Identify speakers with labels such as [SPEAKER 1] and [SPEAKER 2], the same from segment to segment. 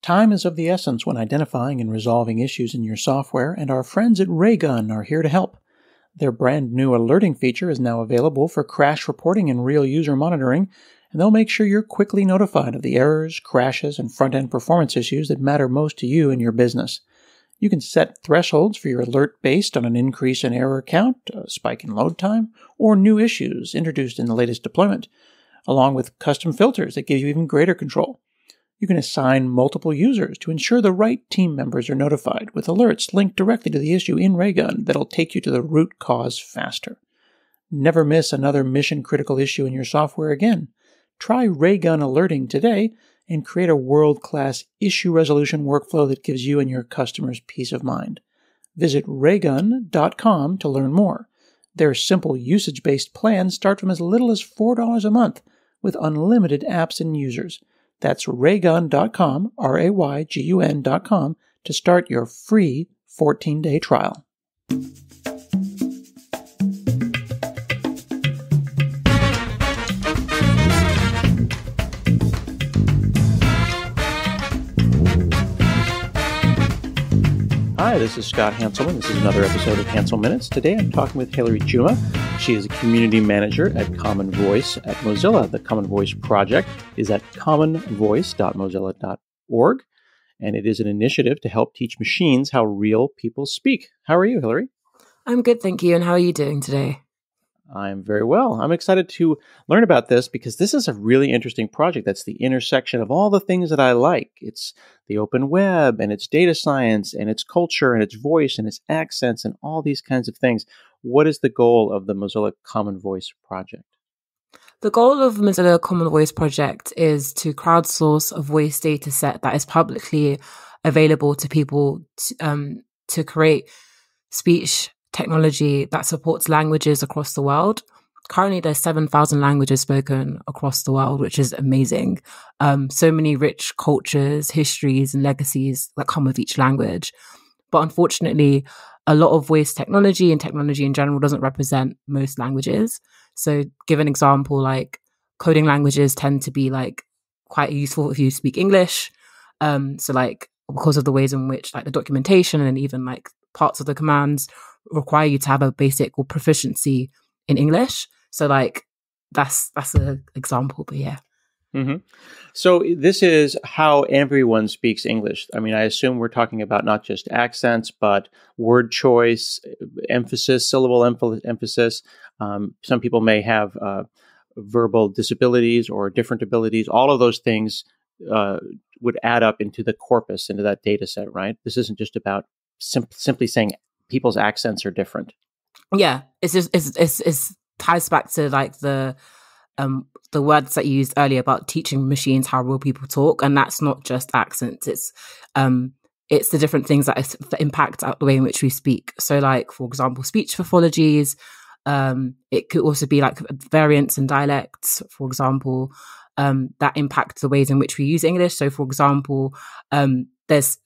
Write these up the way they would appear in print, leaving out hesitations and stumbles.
[SPEAKER 1] Time is of the essence when identifying and resolving issues in your software, and our friends at Raygun are here to help. Their brand new alerting feature is now available for crash reporting and real user monitoring, and they'll make sure you're quickly notified of the errors, crashes, and front-end performance issues that matter most to you and your business. You can set thresholds for your alert based on an increase in error count, a spike in load time, or new issues introduced in the latest deployment, along with custom filters that give you even greater control. You can assign multiple users to ensure the right team members are notified with alerts linked directly to the issue in Raygun that'll take you to the root cause faster. Never miss another mission-critical issue in your software again. Try Raygun Alerting today and create a world-class issue resolution workflow that gives you and your customers peace of mind. Visit raygun.com to learn more. Their simple usage-based plans start from as little as $4 a month with unlimited apps and users. That's raygun.com, raygun.com, to start your free 14-day trial. Hi, this is Scott Hanselman. This is another episode of Hansel Minutes. Today I'm talking with Hillary Juma. She is a community manager at Common Voice at Mozilla. The Common Voice project is at commonvoice.mozilla.org, and it is an initiative to help teach machines how real people speak. How are you, Hillary?
[SPEAKER 2] I'm good, thank you. And how are you doing today?
[SPEAKER 1] I'm very well. I'm excited to learn about this because this is a really interesting project. That's the intersection of all the things that I like. It's the open web, and it's data science, and it's culture, and it's voice, and it's accents, and all these kinds of things. What is the goal of the Mozilla Common Voice project?
[SPEAKER 2] The goal of Mozilla Common Voice project is to crowdsource a voice data set that is publicly available to people to create speech technology that supports languages across the world. Currently, there's 7,000 languages spoken across the world, which is amazing. So many rich cultures, histories, and legacies that come with each language. But unfortunately, a lot of voice technology and technology in general doesn't represent most languages. So give an example, like coding languages tend to be like quite useful if you speak English. So like because of the ways in which like the documentation and even like parts of the commands require you to have a basic or proficiency in English. So like that's an example, but yeah.
[SPEAKER 1] Mm-hmm. So this is how everyone speaks English. I mean, I assume we're talking about not just accents, but word choice, emphasis, syllable emphasis. Some people may have verbal disabilities or different abilities. All of those things would add up into the corpus, into that data set, right? This isn't just about simply saying people's accents are different.
[SPEAKER 2] Yeah, it's ties back to like the words that you used earlier about teaching machines how real people talk, and that's not just accents. It's the different things that impact the way in which we speak. So, like for example, speech pathologies. It could also be like variants and dialects, for example, that impact the ways in which we use English. So, for example, there's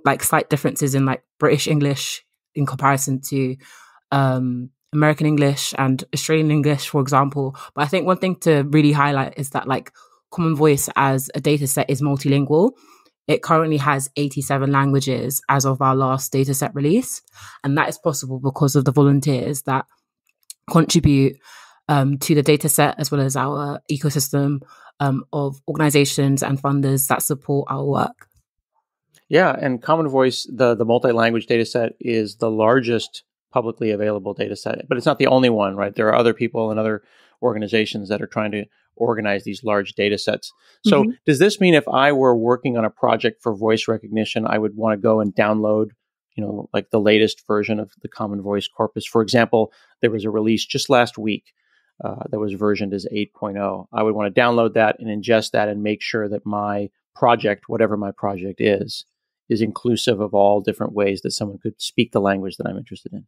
[SPEAKER 2] like slight differences in like British English in comparison to American English and Australian English, for example. But I think one thing to really highlight is that like Common Voice as a data set is multilingual. It currently has 87 languages as of our last data set release. And that is possible because of the volunteers that contribute to the data set, as well as our ecosystem of organizations and funders that support our work.
[SPEAKER 1] Yeah, and Common Voice, the multi-language data set, is the largest publicly available data set, but it's not the only one, right? There are other people and other organizations that are trying to organize these large data sets. So does this mean if I were working on a project for voice recognition, I would want to go and download, like the latest version of the Common Voice corpus? For example, there was a release just last week that was versioned as 8.0. I would want to download that and ingest that and make sure that my project, whatever my project is inclusive of all different ways that someone could speak the language that I'm interested in.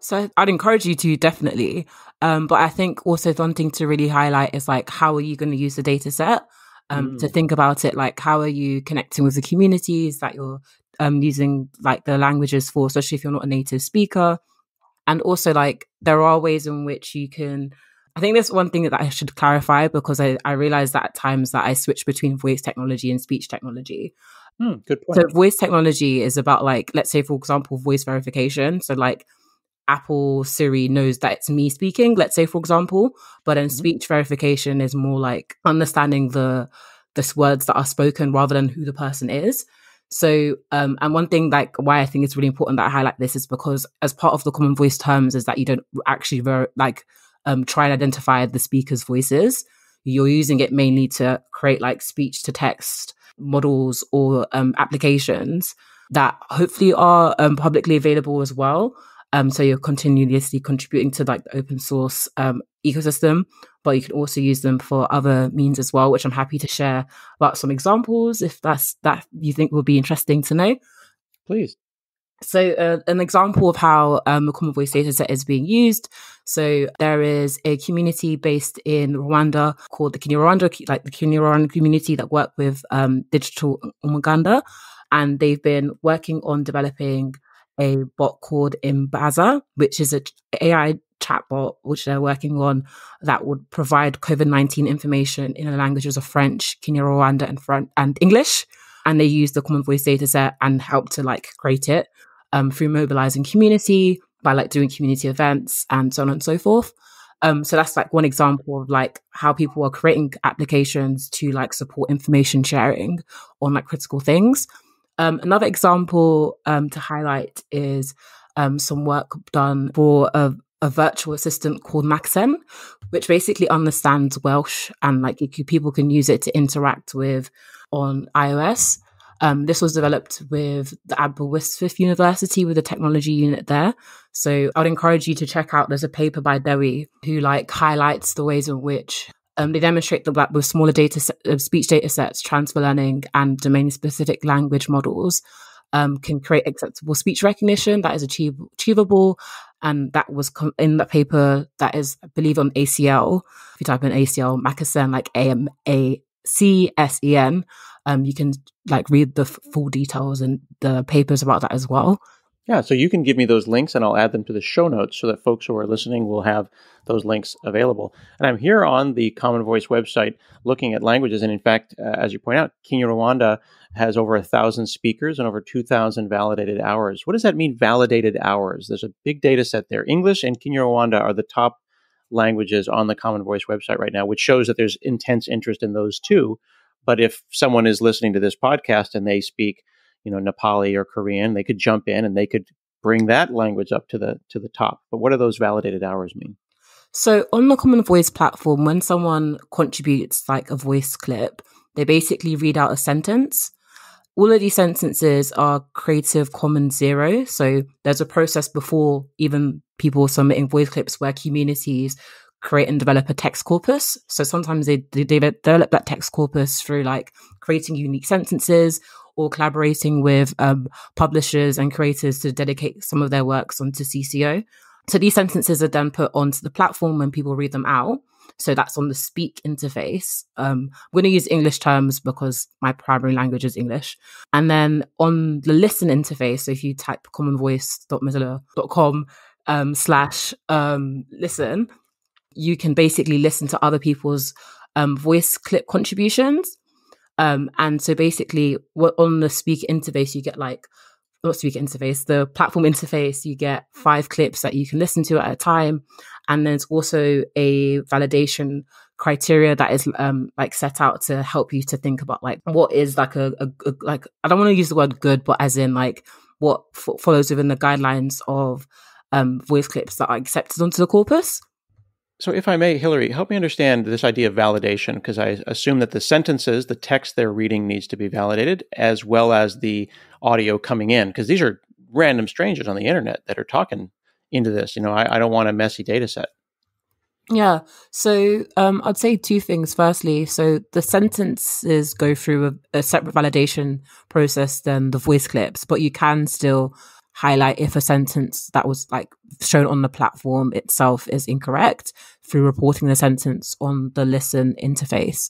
[SPEAKER 2] So I'd encourage you to definitely. But I think also one thing to really highlight is like, how are you going to use the data set? To think about it, like how are you connecting with the communities that you're using like the languages for, especially if you're not a native speaker. And also like there are ways in which you can, I think there's one thing that I should clarify, because I realize that at times that I switch between voice technology and speech technology.
[SPEAKER 1] Good point.
[SPEAKER 2] So voice technology is about like, let's say, for example, voice verification. So like Apple Siri knows that it's me speaking, let's say, for example, but then speech verification is more like understanding the words that are spoken rather than who the person is. So, and one thing like why I think it's really important that I highlight this is because as part of the Common Voice terms is that you don't actually try and identify the speaker's voices. You're using it mainly to create like speech to text models or applications that hopefully are publicly available as well. So you're continuously contributing to like the open source ecosystem, but you can also use them for other means as well, which I'm happy to share about some examples if that you think will be interesting to know.
[SPEAKER 1] Please.
[SPEAKER 2] So an example of how the Common Voice dataset is being used. So there is a community based in Rwanda called the Kinyarwanda community that work with digital Umuganda, and they've been working on developing a bot called Imbaza, which is an AI chatbot which they're working on that would provide COVID-19 information in the languages of French, Kinyarwanda, and English. And they use the Common Voice dataset and help to like create it through mobilizing community by like doing community events and so on and so forth. So that's like one example of like how people are creating applications to like support information sharing on like critical things. Another example to highlight is some work done for a virtual assistant called Maxen, which basically understands Welsh and like people can use it to interact with on iOS. This was developed with the Aberystwyth University with a technology unit there. So I'd encourage you to check out, there's a paper by Dewi who like highlights the ways in which they demonstrate that with smaller speech data sets, transfer learning and domain-specific language models can create acceptable speech recognition that is achievable. And that was in that paper that is, I believe, on ACL. If you type in ACL, Macsen, like AMACSEN, you can like read the full details and the papers about that as well.
[SPEAKER 1] Yeah, so you can give me those links and I'll add them to the show notes so that folks who are listening will have those links available. And I'm here on the Common Voice website looking at languages. And in fact, as you point out, Kinyarwanda has over 1,000 speakers and over 2,000 validated hours. What does that mean, validated hours? There's a big data set there. English and Kinyarwanda are the top languages on the Common Voice website right now, which shows that there's intense interest in those two. But if someone is listening to this podcast and they speak Nepali or Korean, they could jump in and they could bring that language up to the top. But what do those validated hours mean?
[SPEAKER 2] So on the Common Voice platform, when someone contributes like a voice clip, they basically read out a sentence. All of these sentences are Creative Commons 0. So there's a process before even people submitting voice clips where communities create and develop a text corpus. So sometimes they develop that text corpus through like creating unique sentences or collaborating with publishers and creators to dedicate some of their works onto CCO. So these sentences are then put onto the platform when people read them out. So that's on the speak interface. I'm going to use English terms because my primary language is English. And then on the listen interface, so if you type commonvoice.mozilla.com /listen, you can basically listen to other people's voice clip contributions. And so basically on the speaker interface, you get the platform interface, you get 5 clips that you can listen to at a time. And there's also a validation criteria that is set out to help you to think about like what is like a like, I don't want to use the word good, but as in like what follows within the guidelines of voice clips that are accepted onto the corpus.
[SPEAKER 1] So if I may, Hillary, help me understand this idea of validation, because I assume that the sentences, the text they're reading needs to be validated, as well as the audio coming in, because these are random strangers on the internet that are talking into this. I don't want a messy data set.
[SPEAKER 2] Yeah. So I'd say 2 things. Firstly, so the sentences go through a separate validation process than the voice clips, but you can still highlight if a sentence that was like shown on the platform itself is incorrect through reporting the sentence on the listen interface.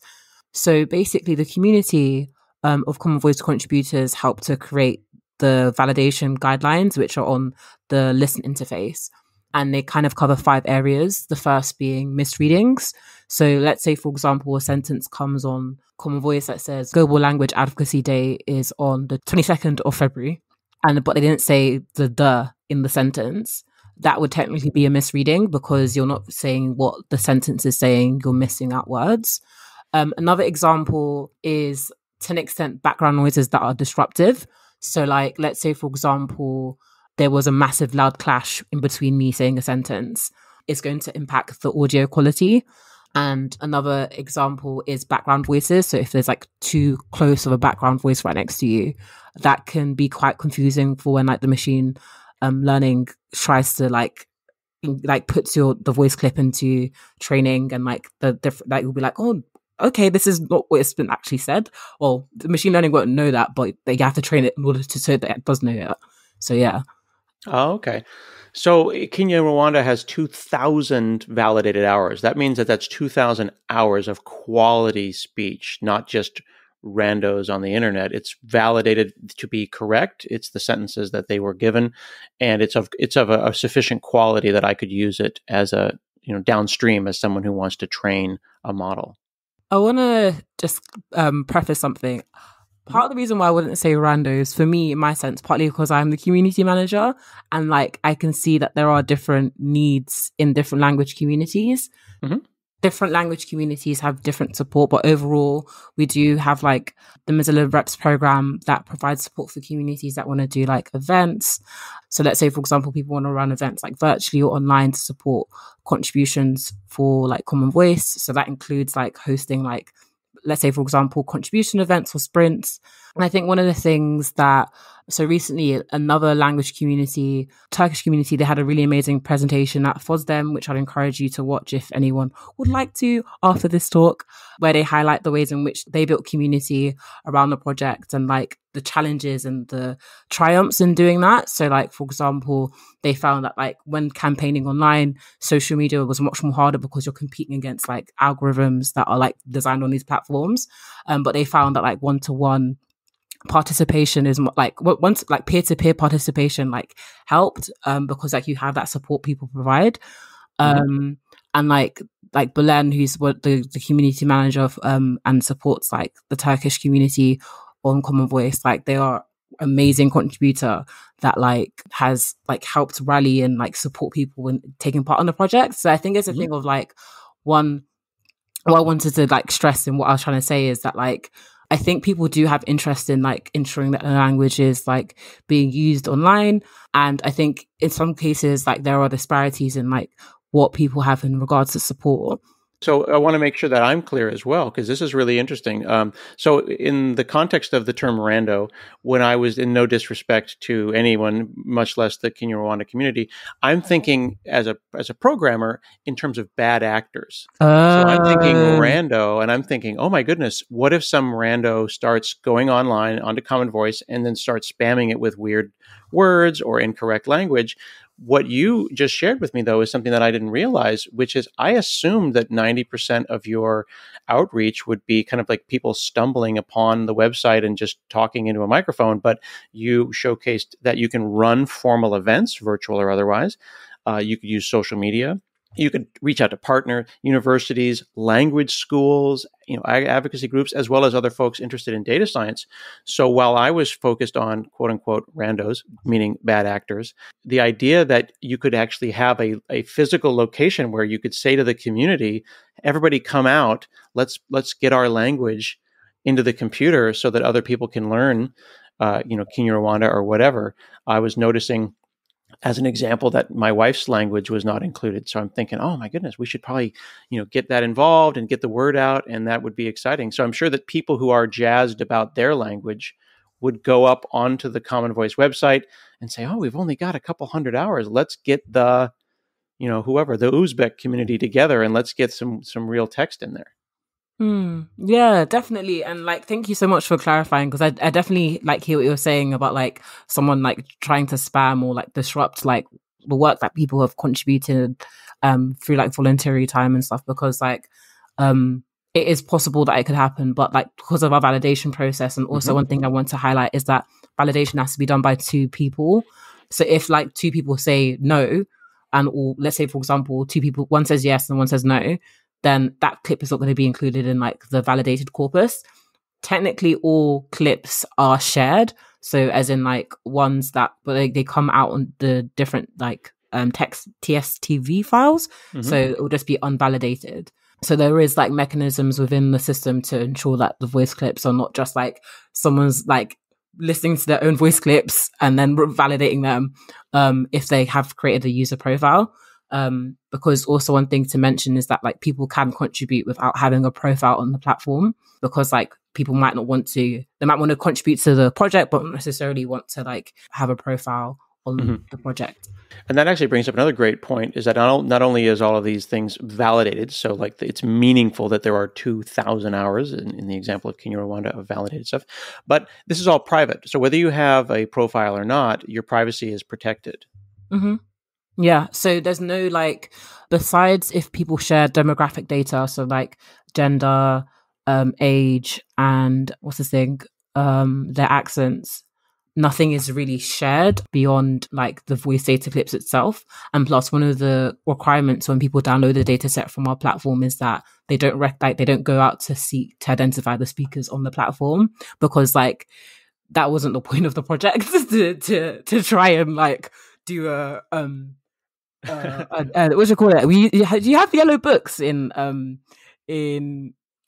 [SPEAKER 2] So basically the community of Common Voice contributors help to create the validation guidelines, which are on the listen interface. And they kind of cover 5 areas. The first being misreadings. So let's say, for example, a sentence comes on Common Voice that says Global Language Advocacy Day is on the 22nd of February, but they didn't say the in the sentence. That would technically be a misreading because you're not saying what the sentence is saying, you're missing out words. Another example is, to an extent, background noises that are disruptive. So like, let's say, for example, there was a massive loud clash in between me saying a sentence. It's going to impact the audio quality. And another example is background voices. So if there's like too close of a background voice right next to you, that can be quite confusing for when like the machine learning tries to like puts the voice clip into training, and like the different, like, you'll be like, oh, okay, this is not what it's been actually said. Well, the machine learning won't know that, but you have to train it in order to so that it does know it. So yeah.
[SPEAKER 1] Oh, okay. So Kenya Rwanda has 2,000 validated hours. That means that that's 2,000 hours of quality speech, not just randos on the internet. It's validated to be correct. It's the sentences that they were given, and it's of a sufficient quality that I could use it as a, downstream as someone who wants to train a model.
[SPEAKER 2] I want to just preface something. Part of the reason why I wouldn't say randos, for me, in my sense, partly because I'm the community manager, and like I can see that there are different needs in different language communities. Mm-hmm. Different language communities have different support, but overall, we do have like the Mozilla Reps program that provides support for communities that want to do like events. So let's say, for example, people want to run events like virtually or online to support contributions for like Common Voice. So that includes like hosting like, let's say, for example, contribution events or sprints. And I think one of the things that, so recently another language community, Turkish community, they had a really amazing presentation at FOSDEM, which I'd encourage you to watch if anyone would like to after this talk, where they highlight the ways in which they built community around the project and like the challenges and the triumphs in doing that. So like, for example, they found that like when campaigning online, social media was much more harder because you're competing against like algorithms that are like designed on these platforms. But they found that like one-to-one participation is like once like peer-to-peer participation like helped because like you have that support people provide. And like Belen, who's what the community manager of and supports like the Turkish community on Common Voice, like they are amazing contributor that like has like helped rally and like support people when taking part on the project. So I think it's a thing of like, one, what I wanted to like stress and what I was trying to say is that like I think people do have interest in like ensuring that the language is like being used online. And I think in some cases, like there are disparities in like what people have in regards to support.
[SPEAKER 1] So I want to make sure that I'm clear as well, because this is really interesting. So in the context of the term rando, when I was, in no disrespect to anyone, much less the Kenya Rwanda community, I'm thinking as a programmer in terms of bad actors. So I'm thinking rando, and I'm thinking, oh my goodness, what if some rando starts going online onto Common Voice and then starts spamming it with weird words or incorrect language? What you just shared with me, though, is something that I didn't realize, which is I assumed that 90% of your outreach would be kind of like people stumbling upon the website and just talking into a microphone. But you showcased that you can run formal events, virtual or otherwise. You could use social media. You could reach out to partner universities, language schools, advocacy groups, as well as other folks interested in data science. So while I was focused on quote unquote randos, meaning bad actors, the idea that you could actually have a physical location where you could say to the community, everybody come out, let's get our language into the computer so that other people can learn, Kenya Rwanda or whatever. I was noticing, as an example, that my wife's language was not included. So I'm thinking, oh my goodness, we should probably, get that involved and get the word out, and that would be exciting. So I'm sure that people who are jazzed about their language would go up onto the Common Voice website and say, oh, we've only got a couple hundred hours. Let's get the, whoever, the Uzbek community together, and let's get some real text in there.
[SPEAKER 2] Yeah, definitely. And like, thank you so much for clarifying, because I definitely like hear what you're saying about like someone like trying to spam or like disrupt like the work that people have contributed through like voluntary time and stuff, because like it is possible that it could happen, but like because of our validation process. And also one thing I want to highlight is that validation has to be done by two people. So if like two people say no, and or let's say for example two people, one says yes and one says no, then that clip is not going to be included in like the validated corpus. Technically, all clips are shared. So as in like ones that, but they come out on the different like text TSTV files. So it will just be unvalidated. So there is like mechanisms within the system to ensure that the voice clips are not just like someone's like listening to their own voice clips and then validating them if they have created a user profile. Because also one thing to mention is that like people can contribute without having a profile on the platform, because like people might not want to, they might want to contribute to the project, but not necessarily want to like have a profile on the project.
[SPEAKER 1] And that actually brings up another great point, is that not only is all of these things validated, so like it's meaningful that there are 2,000 hours in the example of Kenya Rwanda of validated stuff, but this is all private. So whether you have a profile or not, your privacy is protected.
[SPEAKER 2] Yeah. So there's no like, besides if people share demographic data, so like gender, age, and what's the thing, their accents, nothing is really shared beyond like the voice data clips itself. And plus, one of the requirements when people download the data set from our platform is that they don't they don't go out to seek to identify the speakers on the platform, because like that wasn't the point of the project to try and like do a what do you call it? Do you have yellow books in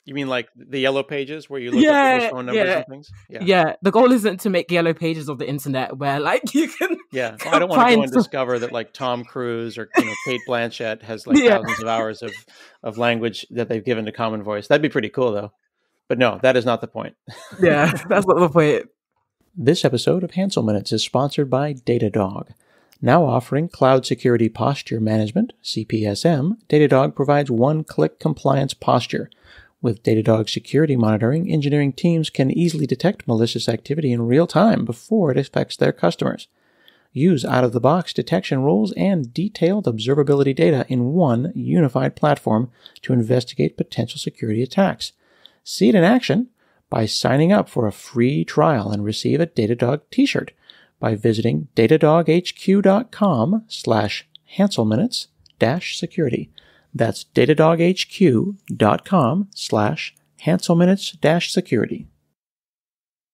[SPEAKER 1] You mean like the yellow pages where you look up people's phone numbers and things?
[SPEAKER 2] Yeah. The goal isn't to make yellow pages of the internet where like you can.
[SPEAKER 1] Yeah. Well, I don't want to go and discover that like Tom Cruise or Kate Blanchett has like thousands of hours of language that they've given to Common Voice. That'd be pretty cool though. But no, that is not the point.
[SPEAKER 2] Yeah, that's not the point.
[SPEAKER 1] This episode of Hansel Minutes is sponsored by Datadog. Now offering Cloud Security Posture Management, CPSM, Datadog provides one-click compliance posture. With Datadog security monitoring, engineering teams can easily detect malicious activity in real time before it affects their customers. Use out-of-the-box detection rules and detailed observability data in one unified platform to investigate potential security attacks. See it in action by signing up for a free trial and receive a Datadog t-shirt by visiting datadoghq.com/HanselMinutes-security. That's datadoghq.com/HanselMinutes-security.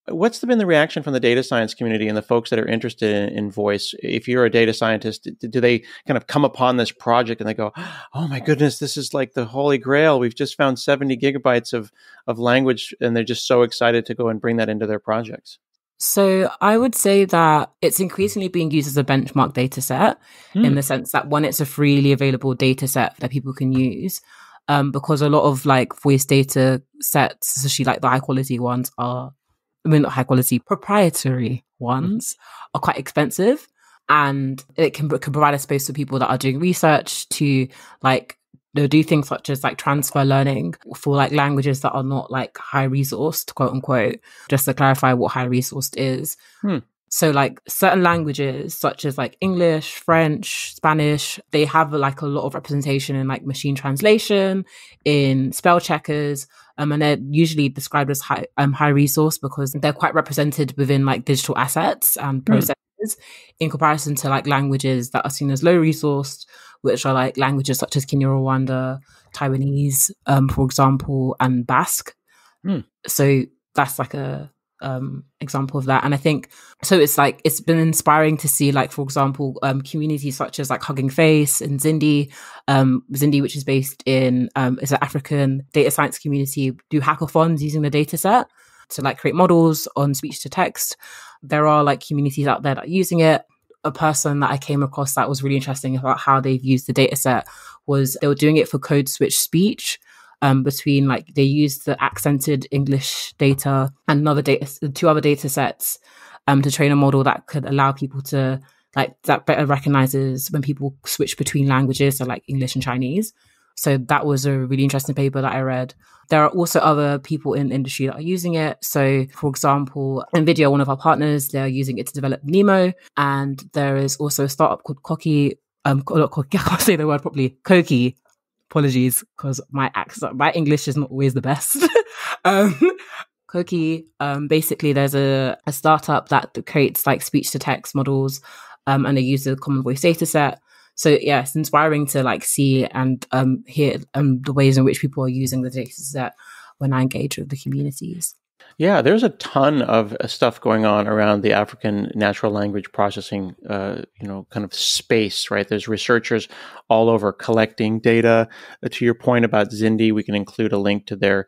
[SPEAKER 1] What's been the reaction from the data science community and the folks that are interested in voice? If you're a data scientist, do they kind of come upon this project and they go, oh my goodness, this is like the holy grail. We've just found 70 gigabytes of language, and they're just so excited to go and bring that into their projects?
[SPEAKER 2] So I would say that it's increasingly being used as a benchmark data set in the sense that, one, it's a freely available data set that people can use, because a lot of like voice data sets, especially like the high quality ones not high quality, proprietary ones are quite expensive, and it can provide a space for people that are doing research to like do things such as like transfer learning for like languages that are not like high resourced, quote unquote, just to clarify what high resourced is. So like certain languages such as like English, French, Spanish, they have like a lot of representation in like machine translation, in spell checkers, and they're usually described as high resource because they're quite represented within like digital assets and processes in comparison to like languages that are seen as low resourced, which are like languages such as Kenya Rwanda, Taiwanese, for example, and Basque. So that's like a example of that. And I think, so it's like, it's been inspiring to see like, for example, communities such as like Hugging Face and Zindi, which is based in, is an African data science community, do hackathons using the data set to like create models on speech to text. There are like communities out there that are using it. A person that I came across that was really interesting about how they've used the data set was they were doing it for code switch speech, between like they used the accented English data and two other data sets to train a model that could allow people to like, that better recognizes when people switch between languages, so like English and Chinese. So that was a really interesting paper that I read. There are also other people in the industry that are using it. So, for example, NVIDIA, one of our partners, they're using it to develop Nemo. And there is also a startup called Koki. I can't say the word properly. Koki. Apologies, because my English is not always the best. Koki, basically, there's a startup that creates like speech to text models, and they use the Common Voice data set So yeah, it's inspiring to like see and hear the ways in which people are using the data set when I engage with the communities.
[SPEAKER 1] Yeah, there's a ton of stuff going on around the African natural language processing, kind of space, right? There's researchers all over collecting data. To your point about Zindi, we can include a link to their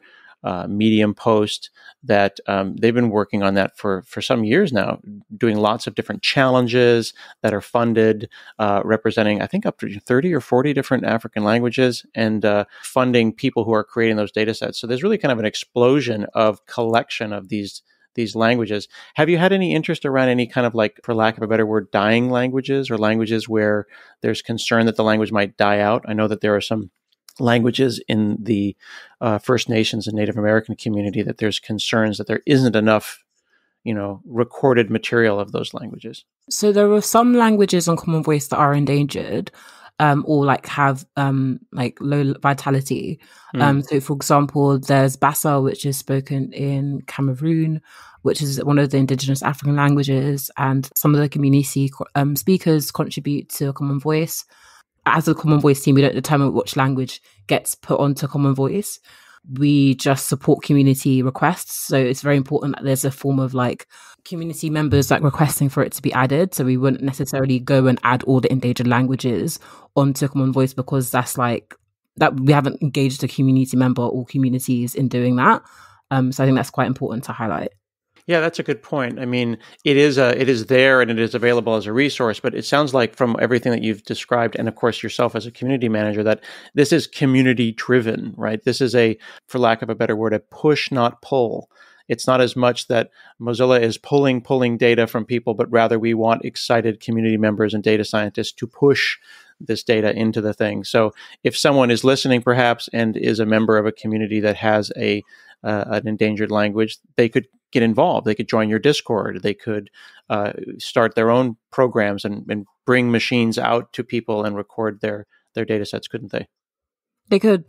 [SPEAKER 1] Medium post that they've been working on that for some years now, doing lots of different challenges that are funded, representing, I think, up to 30 or 40 different African languages, and funding people who are creating those data sets. So there's really kind of an explosion of collection of these languages. Have you had any interest around any kind of, like, for lack of a better word, dying languages, or languages where there's concern that the language might die out? I know that there are some languages in the First Nations and Native American community that there's concerns that there isn't enough, recorded material of those languages.
[SPEAKER 2] So there are some languages on Common Voice that are endangered, or like have like low vitality. So for example, there's Bassa, which is spoken in Cameroon, which is one of the indigenous African languages, and some of the community speakers contribute to Common Voice. As a Common Voice team, we don't determine which language gets put onto Common Voice. We just support community requests. So it's very important that there's a form of like community members like requesting for it to be added. So we wouldn't necessarily go and add all the endangered languages onto Common Voice, because that's like that we haven't engaged a community member or communities in doing that. So I think that's quite important to highlight.
[SPEAKER 1] Yeah, that's a good point. I mean, it is there and it is available as a resource, but it sounds like from everything that you've described, and of course yourself as a community manager, that this is community driven, right? This is for lack of a better word, a push, not pull. It's not as much that Mozilla is pulling data from people, but rather we want excited community members and data scientists to push this data into the thing. So if someone is listening perhaps and is a member of a community that has an endangered language, they could get involved. They could join your Discord. They could start their own programs and bring machines out to people and record their data sets, couldn't they?
[SPEAKER 2] They could.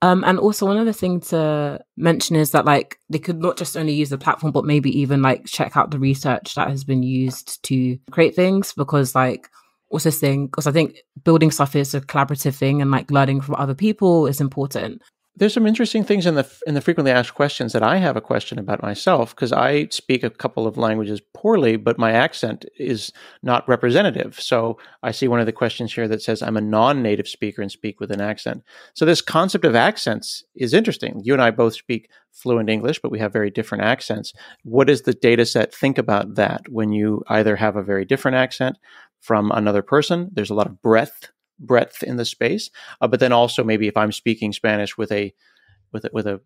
[SPEAKER 2] And also one other thing to mention is that like they could not just only use the platform, but maybe even like check out the research that has been used to create things, because I think building stuff is a collaborative thing, and like learning from other people is important.
[SPEAKER 1] There's some interesting things in the frequently asked questions that I have a question about myself, because I speak a couple of languages poorly, but my accent is not representative. So I see one of the questions here that says I'm a non-native speaker and speak with an accent. So this concept of accents is interesting. You and I both speak fluent English, but we have very different accents. What does the data set think about that when you either have a very different accent from another person? There's a lot of breadth in the space, but then also maybe if I'm speaking Spanish with a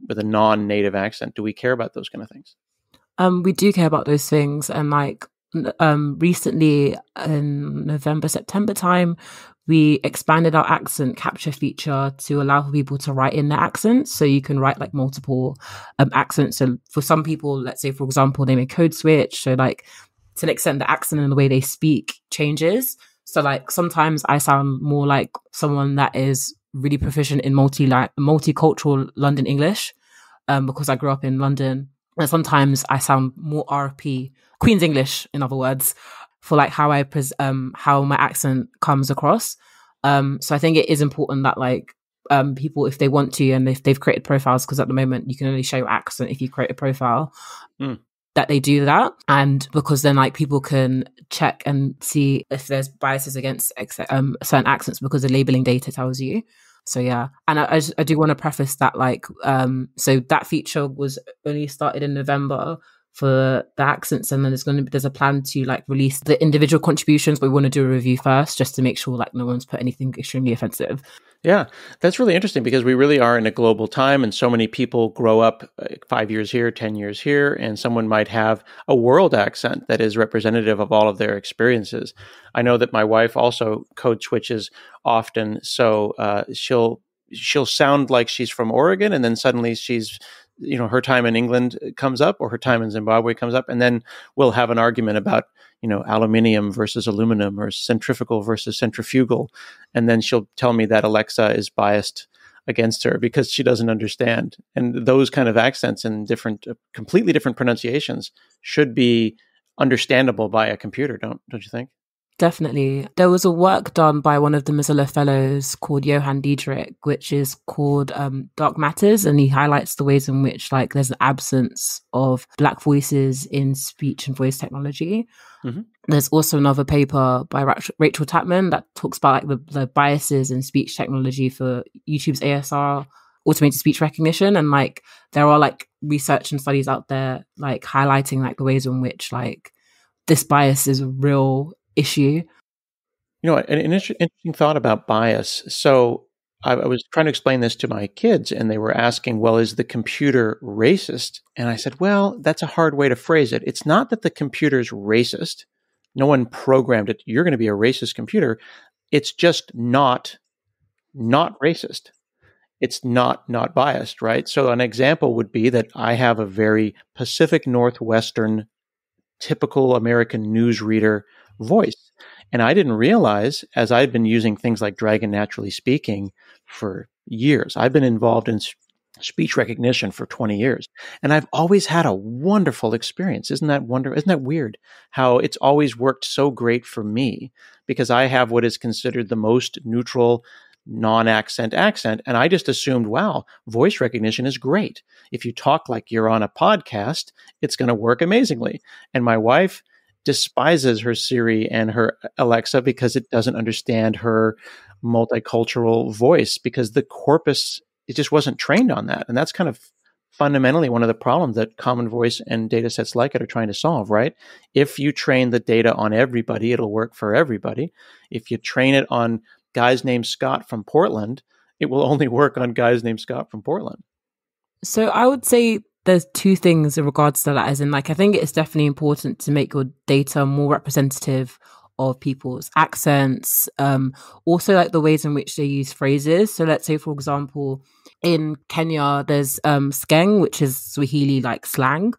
[SPEAKER 1] non-native accent, do we care about those kind of things?
[SPEAKER 2] We do care about those things, and like recently in November, September time, we expanded our accent capture feature to allow for people to write in their accents. So you can write like multiple accents. So for some people, let's say for example, they may code switch. So like to an extent, the accent and the way they speak changes. So like sometimes I sound more like someone that is really proficient in multicultural London English, because I grew up in London. And sometimes I sound more RP, Queen's English, in other words, for like how how my accent comes across. So I think it is important that like people, if they want to, and if they've created profiles, because at the moment you can only show your accent if you create a profile. That they do that, and because then like people can check and see if there's biases against certain accents, because the labeling data tells you. So yeah, and I do want to preface that like so that feature was only started in November for the accents, and then there's a plan to like release the individual contributions, but we want to do a review first just to make sure like no one's put anything extremely offensive.
[SPEAKER 1] Yeah, that's really interesting, because we really are in a global time, and so many people grow up 5 years here, 10 years here, and someone might have a world accent that is representative of all of their experiences. I know that my wife also code switches often, so she'll sound like she's from Oregon, and then suddenly she's, her time in England comes up, or her time in Zimbabwe comes up, and then we'll have an argument about, aluminium versus aluminum, or centrifugal versus centrifugal. And then she'll tell me that Alexa is biased against her because she doesn't understand. And those kind of accents and completely different pronunciations should be understandable by a computer, don't you think?
[SPEAKER 2] Definitely. There was a work done by one of the Mozilla fellows called Johan Diedrich, which is called Dark Matters. And he highlights the ways in which like there's an absence of Black voices in speech and voice technology. Mm-hmm. There's also another paper by Rachel Tapman that talks about like the biases in speech technology for YouTube's ASR, automated speech recognition. And like there are like research and studies out there like highlighting like the ways in which like this bias is a real issue.
[SPEAKER 1] An interesting thought about bias. So I was trying to explain this to my kids, and they were asking, well, is the computer racist? And I said, well, that's a hard way to phrase it. It's not that the computer's racist. No one programmed it. You're going to be a racist computer. It's just not racist. It's not biased, right? So an example would be that I have a very Pacific Northwestern, typical American newsreader voice. And I didn't realize, as I've been using things like Dragon Naturally Speaking for years, I've been involved in speech recognition for 20 years. And I've always had a wonderful experience. Isn't that weird how it's always worked so great for me, because I have what is considered the most neutral non-accent accent. And I just assumed, wow, voice recognition is great. If you talk like you're on a podcast, it's going to work amazingly. And my wife despises her Siri and her Alexa because it doesn't understand her multicultural voice, because the corpus, it just wasn't trained on that. And that's kind of fundamentally one of the problems that Common Voice and data sets like it are trying to solve, right? If you train the data on everybody, it'll work for everybody. If you train it on guys named Scott from Portland, it will only work on guys named Scott from Portland.
[SPEAKER 2] So I would say there's two things in regards to that, as in like, I think it's definitely important to make your data more representative of people's accents, also like the ways in which they use phrases. So let's say, for example, in Kenya, there's skeng, which is Swahili like slang.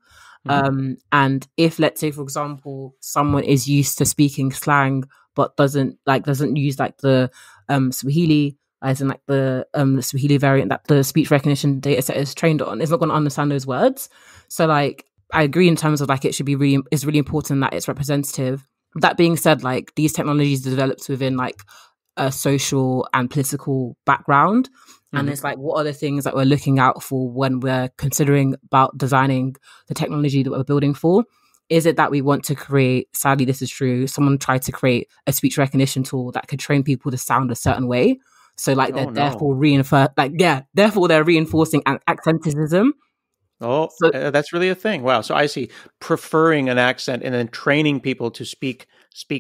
[SPEAKER 2] Mm-hmm. And if, let's say, for example, someone is used to speaking slang but doesn't use like the Swahili, as in like the Swahili variant that the speech recognition data set is trained on, is not going to understand those words. So like, I agree in terms of like it's really important that it's representative. That being said, like these technologies are developed within like a social and political background. Mm-hmm. And it's like, what are the things that we're looking out for when we're considering about designing the technology that we're building for? Is it that we want to create, sadly, this is true, someone tried to create a speech recognition tool that could train people to sound a certain way. So like therefore they're reinforcing accentism.
[SPEAKER 1] Oh, so, that's really a thing. Wow. So I see, preferring an accent and then training people to speak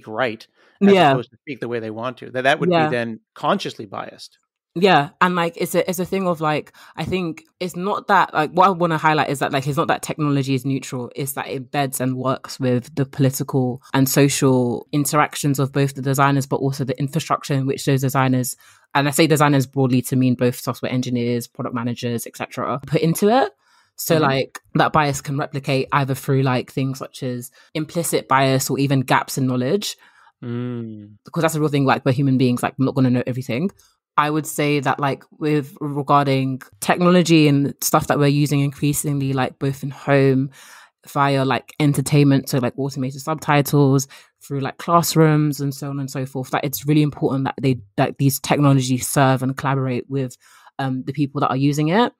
[SPEAKER 1] right as opposed to speak the way they want to. That would be then consciously biased.
[SPEAKER 2] Yeah. And like, it's a thing of like, I think it's not that, like, what I want to highlight is that like, it's not that technology is neutral. It's that it embeds and works with the political and social interactions of both the designers, but also the infrastructure in which those designers, and I say designers broadly to mean both software engineers, product managers, etc., put into it. So like that bias can replicate either through like things such as implicit bias or even gaps in knowledge. Because that's a real thing, like we're human beings, like we're not going to know everything. I would say that like with regarding technology and stuff that we're using increasingly, like both in home via like entertainment, so like automated subtitles, through like classrooms and so on and so forth, that it's really important that these technologies serve and collaborate with the people that are using it,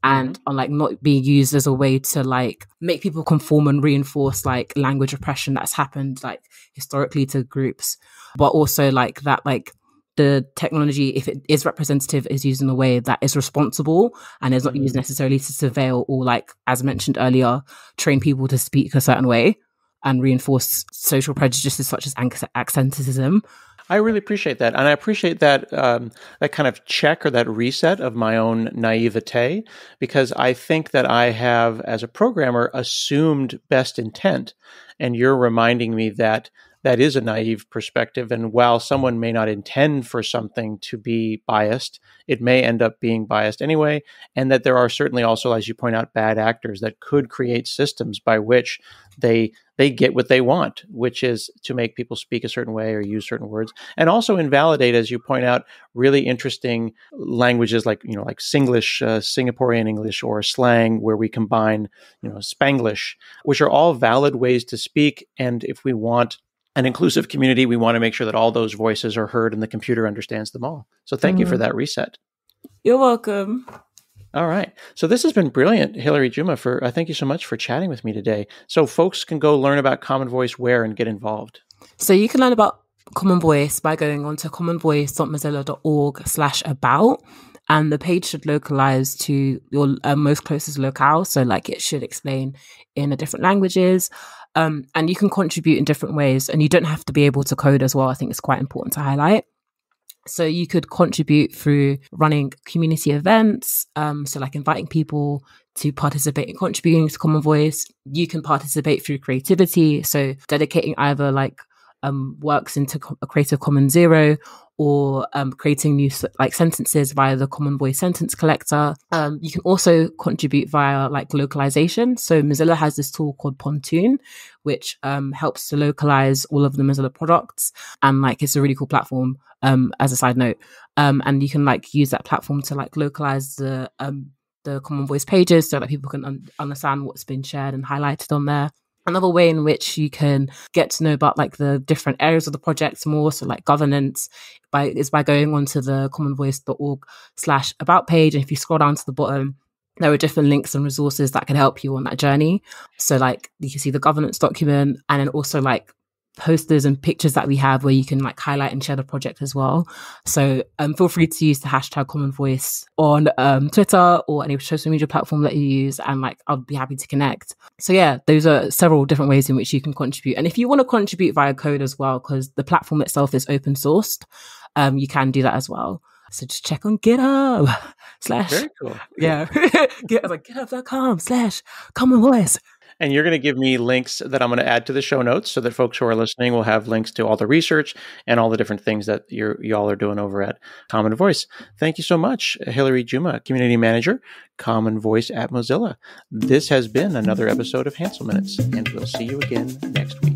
[SPEAKER 2] and are like not being used as a way to like make people conform and reinforce like language oppression that's happened like historically to groups, but also like that like the technology, if it is representative, is used in a way that is responsible and is not used necessarily to surveil or, like, as mentioned earlier, train people to speak a certain way and reinforce social prejudices such as accentism.
[SPEAKER 1] I really appreciate that. And I appreciate that that kind of check or that reset of my own naivete, because I think that I have, as a programmer, assumed best intent. And you're reminding me that that is a naive perspective. And while someone may not intend for something to be biased, it may end up being biased anyway. And that there are certainly also, as you point out, bad actors that could create systems by which they get what they want, which is to make people speak a certain way or use certain words, and also invalidate, as you point out, really interesting languages like Singlish, Singaporean English, or slang, where we combine, Spanglish, which are all valid ways to speak. And if we want an inclusive community, we want to make sure that all those voices are heard and the computer understands them all. So thank you for that reset.
[SPEAKER 2] You're welcome.
[SPEAKER 1] All right. So this has been brilliant, Hillary Juma. Thank you so much for chatting with me today. So folks can go learn about Common Voice where and get involved.
[SPEAKER 2] So you can learn about Common Voice by going on to commonvoice.mozilla.org/about. And the page should localize to your most closest locale. So like it should explain in different languages. And you can contribute in different ways. And you don't have to be able to code as well. I think it's quite important to highlight. So you could contribute through running community events. So like inviting people to participate in contributing to Common Voice. You can participate through creativity. So dedicating either like works into a Creative Commons Zero, or creating new like sentences via the Common Voice sentence collector. You can also contribute via like localization. So Mozilla has this tool called Pontoon, which helps to localize all of the Mozilla products. And like it's a really cool platform, as a side note. And you can like use that platform to like localize the Common Voice pages so that people can understand what's been shared and highlighted on there. Another way in which you can get to know about like the different areas of the project more, so like governance, is by going onto the commonvoice.org/about page. And if you scroll down to the bottom, there are different links and resources that can help you on that journey. So like you can see the governance document, and then also like posters and pictures that we have where you can like highlight and share the project as well. So feel free to use the hashtag Common Voice on Twitter or any social media platform that you use, and like I'll be happy to connect. So yeah, those are several different ways in which you can contribute. And if you want to contribute via code as well, because the platform itself is open sourced, you can do that as well. So just check on GitHub /
[SPEAKER 1] Very cool.
[SPEAKER 2] Yeah. GitHub.com/Common Voice.
[SPEAKER 1] And you're going to give me links that I'm going to add to the show notes so that folks who are listening will have links to all the research and all the different things that y'all are doing over at Common Voice. Thank you so much, Hillary Juma, Community Manager, Common Voice at Mozilla. This has been another episode of Hansel Minutes, and we'll see you again next week.